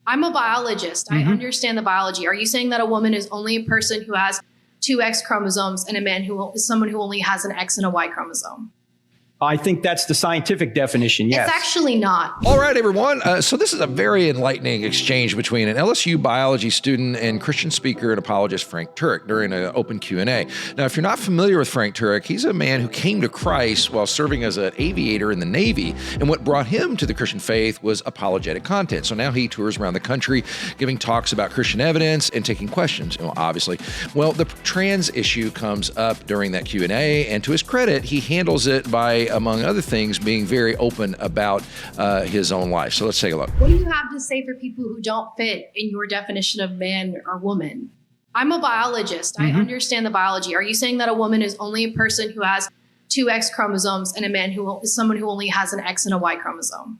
I'm a biologist. I understand the biology. Are you saying that a woman is only a person who has two X chromosomes and a man who is someone who only has an X and a Y chromosome? I think that's the scientific definition, yes. It's actually not. All right, everyone. So this is a very enlightening exchange between an LSU biology student and Christian speaker and apologist Frank Turek during an open Q&A. Now, if you're not familiar with Frank Turek, he's a man who came to Christ while serving as an aviator in the Navy, and what brought him to the Christian faith was apologetic content. So now he tours around the country giving talks about Christian evidence and taking questions, obviously. Well, the trans issue comes up during that Q&A, and to his credit, he handles it by, among other things, being very open about his own life. So let's take a look. What do you have to say for people who don't fit in your definition of man or woman? I'm a biologist. I understand the biology. Are you saying that a woman is only a person who has two X chromosomes and a man who is someone who only has an X and a Y chromosome?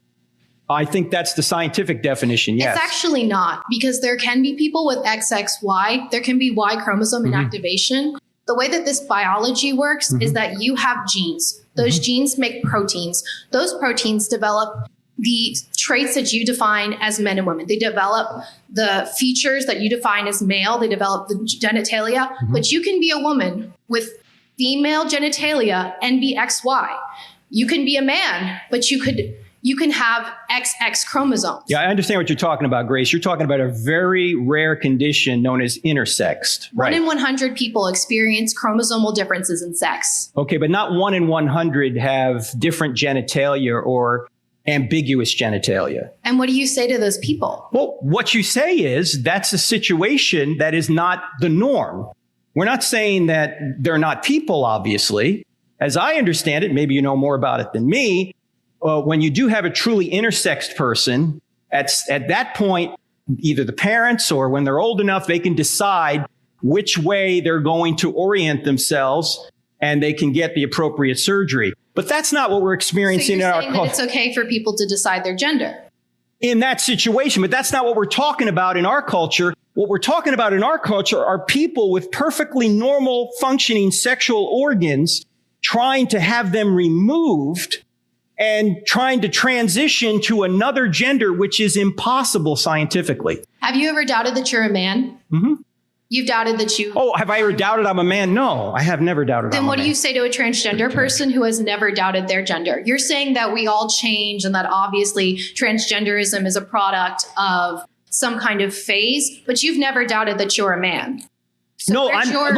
I think that's the scientific definition, yes. It's actually not, because there can be people with XXY. There can be Y chromosome inactivation. The way that this biology works is that you have genes. Those genes make proteins. Those proteins develop the traits that you define as men and women. They develop the features that you define as male. They develop the genitalia. But you can be a woman with female genitalia and be XY. You can be a man, but you can have XX chromosomes. Yeah, I understand what you're talking about, Grace. You're talking about a very rare condition known as intersexed. One in 100 people experience chromosomal differences in sex. Okay, but not 1 in 100 have different genitalia or ambiguous genitalia. And what do you say to those people? Well, what you say is that's a situation that is not the norm. We're not saying that they're not people, obviously. As I understand it, maybe you know more about it than me, when you do have a truly intersexed person, at that point, either the parents or when they're old enough, they can decide which way they're going to orient themselves and they can get the appropriate surgery. But that's not what we're experiencing in our culture. So you're saying that it's okay for people to decide their gender? In that situation, but that's not what we're talking about in our culture. What we're talking about in our culture are people with perfectly normal functioning sexual organs trying to have them removed and trying to transition to another gender, which is impossible scientifically. Have you ever doubted that you're a man? You've doubted that you... Oh, have I ever doubted I'm a man? No, I have never doubted I'm a man. Then what do you say to a transgender person who has never doubted their gender? You're saying that we all change and that obviously transgenderism is a product of some kind of phase, but you've never doubted that you're a man. So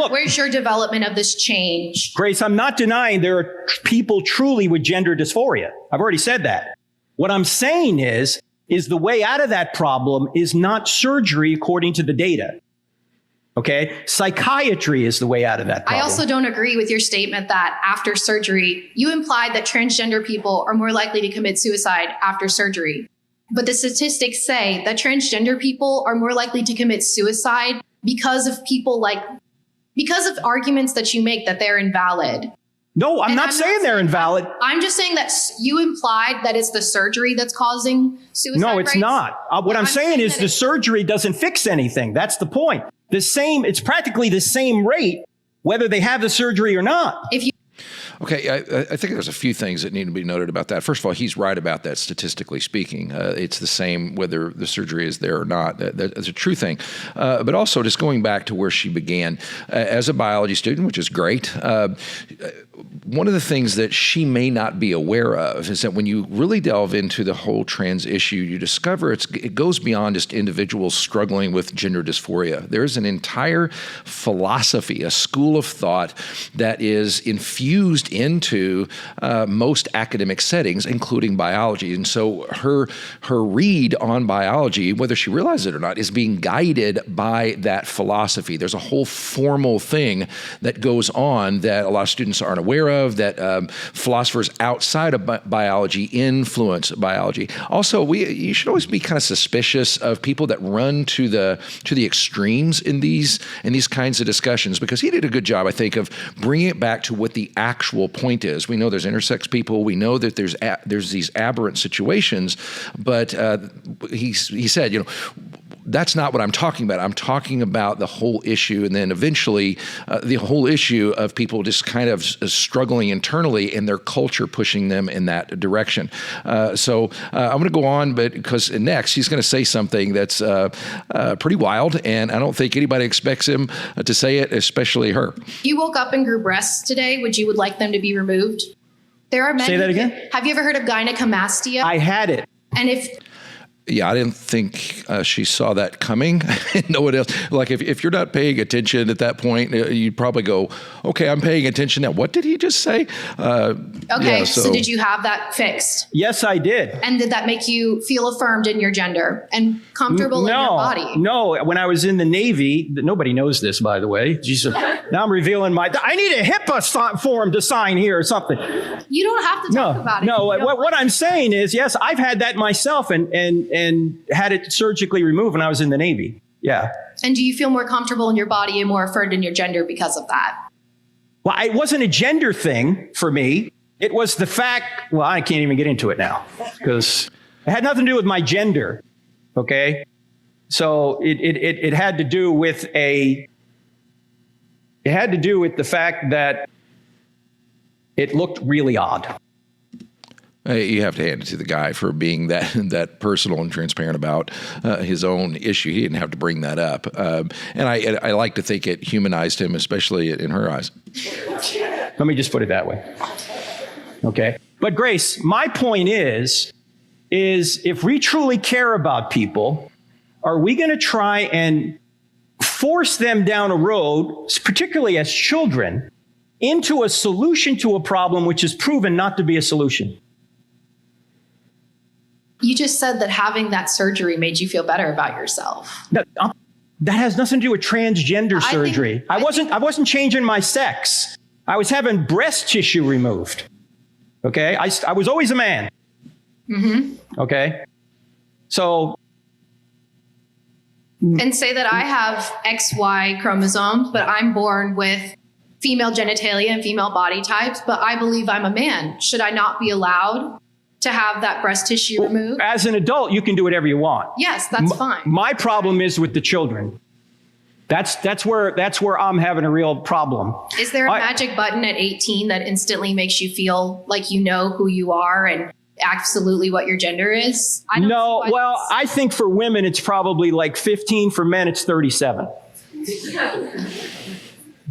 where's your development of this change? Grace, I'm not denying there are people truly with gender dysphoria. I've already said that. What I'm saying is the way out of that problem is not surgery according to the data. Okay? Psychiatry is the way out of that problem. I also don't agree with your statement that after surgery, you implied that transgender people are more likely to commit suicide after surgery. But the statistics say that transgender people are more likely to commit suicide because of arguments that you make that they're invalid. No, I'm not saying they're invalid. I'm just saying that you implied that it's the surgery that's causing suicide No, it's rates. not. What I'm saying is the surgery doesn't fix anything. That's the point. It's practically the same rate, whether they have the surgery or not. Okay, I think there's a few things that need to be noted about that. First of all, he's right about that statistically speaking. It's the same whether the surgery is there or not. That's a true thing. But also, just going back to where she began, as a biology student, which is great, one of the things that she may not be aware of is that when you really delve into the whole trans issue, you discover it goes beyond just individuals struggling with gender dysphoria. There's an entire philosophy, a school of thought that is infused into most academic settings, including biology. And so her read on biology, whether she realizes it or not, is being guided by that philosophy. There's a whole formal thing that goes on that a lot of students aren't aware of, that philosophers outside of biology influence biology. Also, you should always be kind of suspicious of people that run to the extremes in these kinds of discussions, because he did a good job, I think, of bringing it back to what the actual point is. We know there's intersex people. We know that there's these aberrant situations, but he said, that's not what I'm talking about. I'm talking about the whole issue, and then eventually the whole issue of people just kind of struggling internally and their culture pushing them in that direction. So I'm going to go on, but because next he's going to say something that's pretty wild, and I don't think anybody expects him to say it, especially her. You woke up and grew breasts today. Would you like them to be removed? There are men. Say that again? Have you ever heard of gynecomastia? I had it. And if Yeah, I didn't think she saw that coming. No one else. Like if you're not paying attention at that point, you'd probably go, okay, I'm paying attention now. What did he just say? Okay, so did you have that fixed? Yes, I did. And did that make you feel affirmed in your gender and comfortable in your body? No, when I was in the Navy, nobody knows this, by the way. Jesus, now I'm revealing I need a HIPAA form to sign here or something. You don't have to talk about it. No, what I'm saying is, yes, I've had that myself and had it surgically removed when I was in the Navy. Yeah. And do you feel more comfortable in your body and more affirmed in your gender because of that? Well, it wasn't a gender thing for me. It was the fact, well, I can't even get into it now because it had nothing to do with my gender. Okay. So it had to do with the fact that it looked really odd. You have to hand it to the guy for being that personal and transparent about his own issue. He didn't have to bring that up. And I like to think it humanized him, especially in her eyes. Let me just put it that way. Okay. But Grace, my point is if we truly care about people, are we going to try and force them down a road, particularly as children, into a solution to a problem which is proven not to be a solution? You just said that having that surgery made you feel better about yourself. That has nothing to do with transgender surgery. I wasn't changing my sex. I was having breast tissue removed. Okay. I was always a man. Mm-hmm. Okay. So. And say that I have XY chromosomes, but I'm born with female genitalia and female body types, but I believe I'm a man. Should I not be allowed to have that breast tissue removed? As an adult, you can do whatever you want. Yes, that's fine. My problem is with the children. That's where I'm having a real problem. Is there a magic button at 18 that instantly makes you feel like you know who you are and absolutely what your gender is? No, well, I think for women it's probably like 15. For men, it's 37.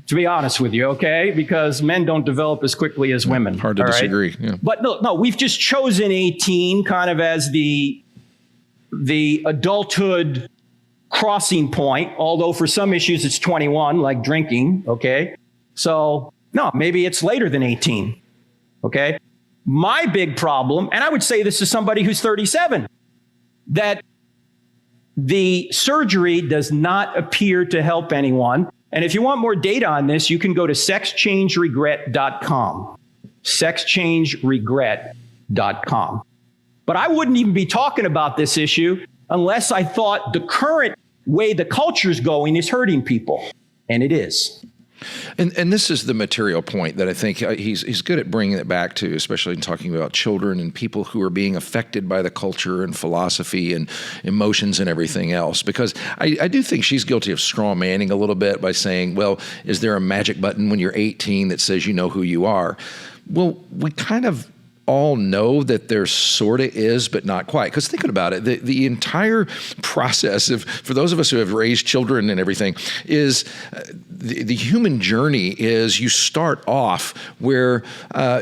To be honest with you, okay? Because men don't develop as quickly as women. Hard to disagree. Right? Yeah. But no, we've just chosen 18 kind of as the adulthood crossing point, although for some issues it's 21, like drinking, okay? So, no, maybe it's later than 18, okay? My big problem, and I would say this to somebody who's 37, that the surgery does not appear to help anyone. And if you want more data on this, you can go to sexchangeregret.com. Sexchangeregret.com. But I wouldn't even be talking about this issue unless I thought the current way the culture's going is hurting people. And it is. And this is the material point that I think he's good at bringing it back to, especially in talking about children and people who are being affected by the culture and philosophy and emotions and everything else. Because I do think she's guilty of straw manning a little bit by saying, well, is there a magic button when you're 18 that says you know who you are? Well, we kind of all know that there sort of is, but not quite. Because thinking about it, the entire process of, for those of us who have raised children and everything, is the human journey is you start off where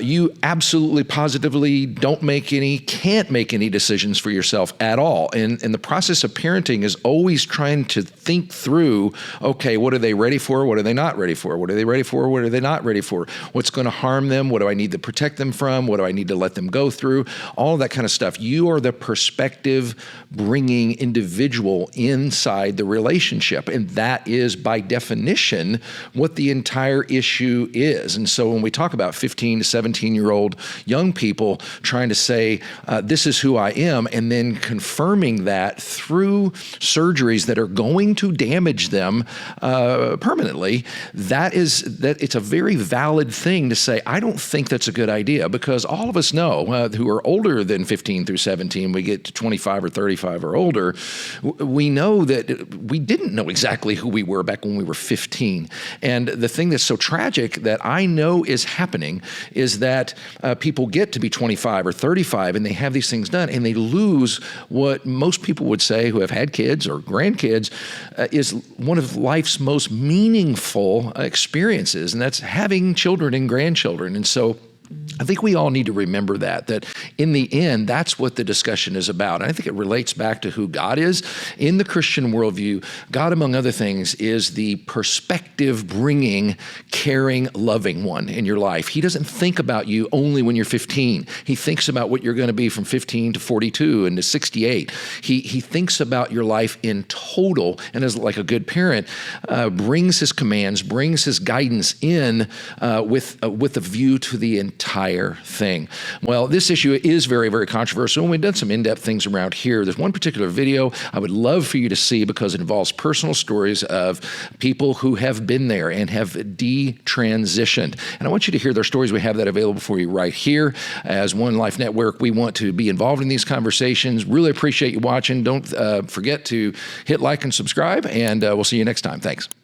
you absolutely positively can't make any decisions for yourself at all. And the process of parenting is always trying to think through, okay, what are they ready for? What are they not ready for? What are they ready for? What are they not ready for? What's going to harm them? What do I need to protect them from? What do I need to let them go through? All of that kind of stuff. You are the perspective bringing individual inside the relationship. And that is by definition question what the entire issue is. And so when we talk about 15 to 17-year-old young people trying to say, this is who I am, and then confirming that through surgeries that are going to damage them permanently, that it's a very valid thing to say, I don't think that's a good idea, because all of us know who are older than 15 through 17, we get to 25 or 35 or older, we know that we didn't know exactly who we were back when we were 15. And the thing that's so tragic that I know is happening is that people get to be 25 or 35 and they have these things done, and they lose what most people would say who have had kids or grandkids is one of life's most meaningful experiences, and that's having children and grandchildren. And so I think we all need to remember that in the end, that's what the discussion is about. And I think it relates back to who God is. In the Christian worldview, God, among other things, is the perspective-bringing, caring, loving one in your life. He doesn't think about you only when you're 15. He thinks about what you're going to be from 15 to 42 and to 68. He thinks about your life in total, and as like a good parent, brings his commands, brings his guidance in with a view to the entire thing. Well, this issue is very, very controversial, and we've done some in-depth things around here. There's one particular video I would love for you to see because it involves personal stories of people who have been there and have detransitioned. And I want you to hear their stories. We have that available for you right here. As One Life Network, we want to be involved in these conversations. Really appreciate you watching. Don't forget to hit like and subscribe, and we'll see you next time. Thanks.